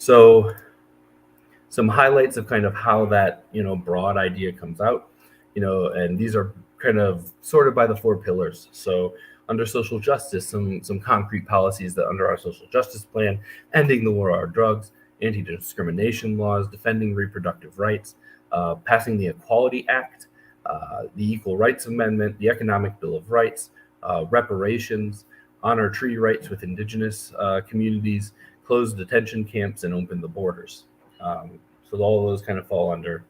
So some highlights of kind of how that, broad idea comes out, and these are kind of sorted by the four pillars. So under social justice, some concrete policies that under our social justice plan: ending the war on drugs, anti-discrimination laws, defending reproductive rights, passing the Equality Act, the Equal Rights Amendment, the Economic Bill of Rights, reparations, honor treaty rights with indigenous communities, close detention camps, and open the borders. So all of those kind of fall under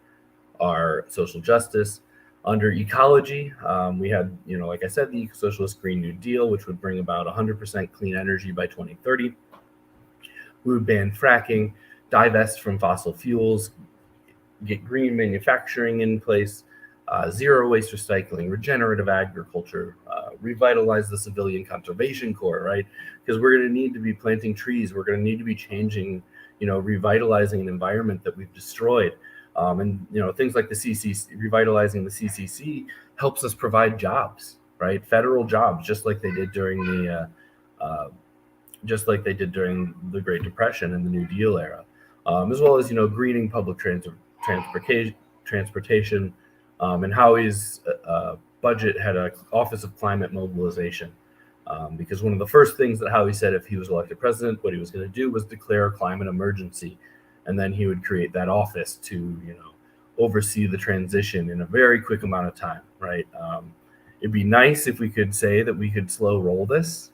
our social justice. Under ecology, we had, like I said, the Socialist Green New Deal, which would bring about 100% clean energy by 2030. We would ban fracking, divest from fossil fuels, get green manufacturing in place, zero waste recycling, regenerative agriculture, revitalize the Civilian Conservation Corps, right? Because we're going to need to be planting trees. We're going to need to be changing, revitalizing an environment that we've destroyed. And things like the CCC, revitalizing the CCC helps us provide jobs, right? Federal jobs, just like they did during the Great Depression and the New Deal era, as well as greening public transportation. And Howie's budget had an Office of Climate Mobilization, because one of the first things that Howie said if he was elected president, what he was going to do was declare a climate emergency. And then he would create that office to, oversee the transition in a very quick amount of time, right? It'd be nice if we could say that we could slow roll this,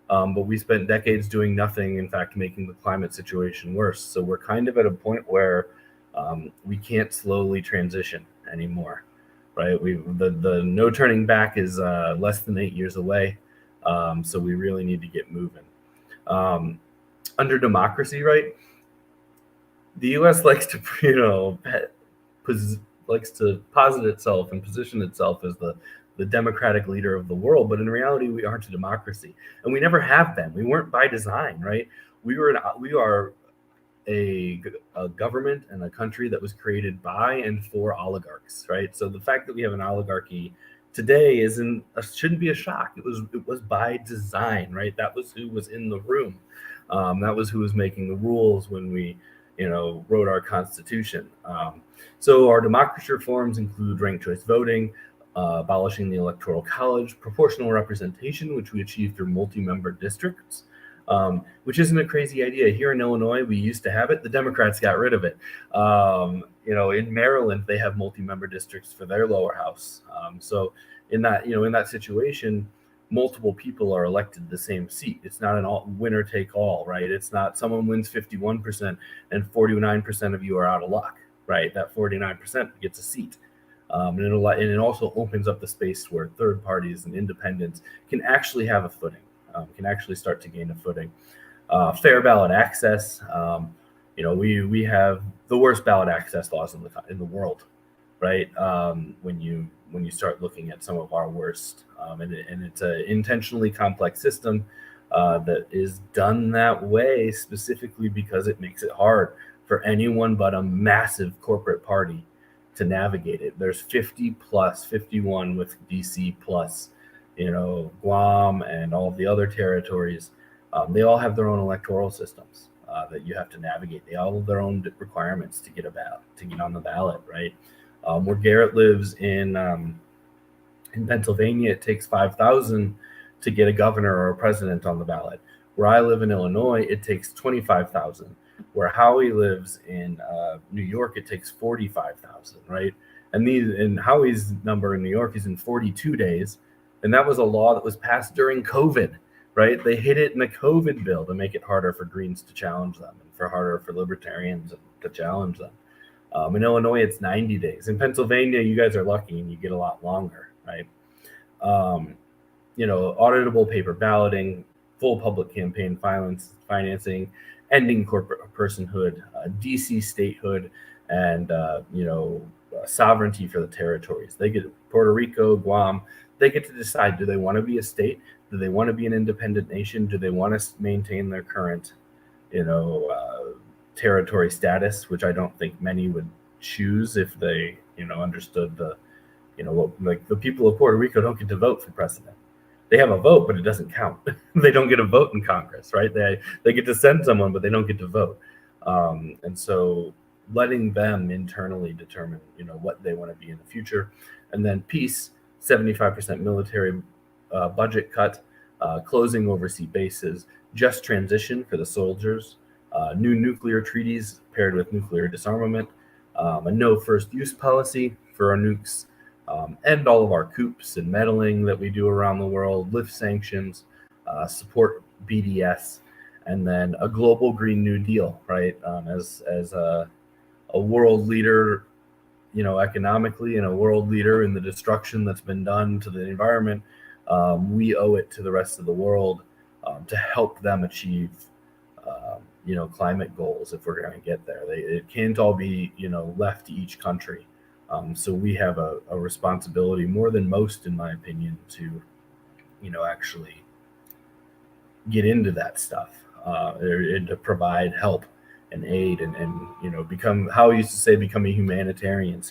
but we spent decades doing nothing, in fact, making the climate situation worse. So we're kind of at a point where we can't slowly transition anymore, right? The no turning back is less than 8 years away, so we really need to get moving. Under democracy, right? The U.S. likes to, posit itself and position itself as the democratic leader of the world, but in reality, we aren't a democracy, and we never have been. We weren't by design, right? We are a government and a country that was created by and for oligarchs, right? So the fact that we have an oligarchy today shouldn't be a shock. It was by design, right? That was who was in the room. That was who was making the rules when we wrote our Constitution. So our democracy reforms include ranked choice voting, abolishing the Electoral College, proportional representation, which we achieved through multi-member districts, which isn't a crazy idea. Here in Illinois, we used to have it. The Democrats got rid of it. In Maryland, they have multi-member districts for their lower house. So in that situation, multiple people are elected the same seat. It's not an winner take all, right? It's not someone wins 51% and 49% of you are out of luck, right? That 49% gets a seat. And it also opens up the space where third parties and independents can actually have a footing, can actually start to gain a footing. Fair ballot access. We have the worst ballot access laws in the world, right? When you start looking at some of our worst, and it's an intentionally complex system that is done that way specifically because it makes it hard for anyone but a massive corporate party to navigate it. There's 50 plus 51 with DC plus, Guam and all of the other territories. They all have their own electoral systems that you have to navigate. They all have their own requirements to get on the ballot, right? Where Garrett lives in Pennsylvania, it takes 5,000 to get a governor or a president on the ballot. Where I live in Illinois, it takes 25,000. Where Howie lives in New York, it takes 45,000, right? And Howie's number in New York is in 42 days. And that was a law that was passed during COVID, right? They hid it in the COVID bill to make it harder for Greens to challenge them and harder for Libertarians to challenge them. In Illinois, it's 90 days. In Pennsylvania, you guys are lucky and you get a lot longer, right? Auditable paper balloting, full public campaign financing, ending corporate personhood, DC statehood, and sovereignty for the territories. They get Puerto Rico, Guam. They get to decide: do they want to be a state? Do they want to be an independent nation? Do they want to maintain their current, territory status? Which I don't think many would choose if they, understood the people of Puerto Rico don't get to vote for president. They have a vote, but it doesn't count. They don't get a vote in Congress, right? They get to send someone, but they don't get to vote. And so letting them internally determine, what they want to be in the future. And then peace, 75% military budget cut, closing overseas bases, just transition for the soldiers, new nuclear treaties paired with nuclear disarmament, a no first use policy for our nukes, end all of our coups and meddling that we do around the world, lift sanctions, support BDS, and then a global Green New Deal, right? As a world leader, economically, and a world leader in the destruction that's been done to the environment, we owe it to the rest of the world to help them achieve, climate goals if we're going to get there. It can't all be, left to each country. So we have a responsibility more than most, in my opinion, to, actually get into that stuff, and to provide help and aid and become, how I used to say, become a humanitarian,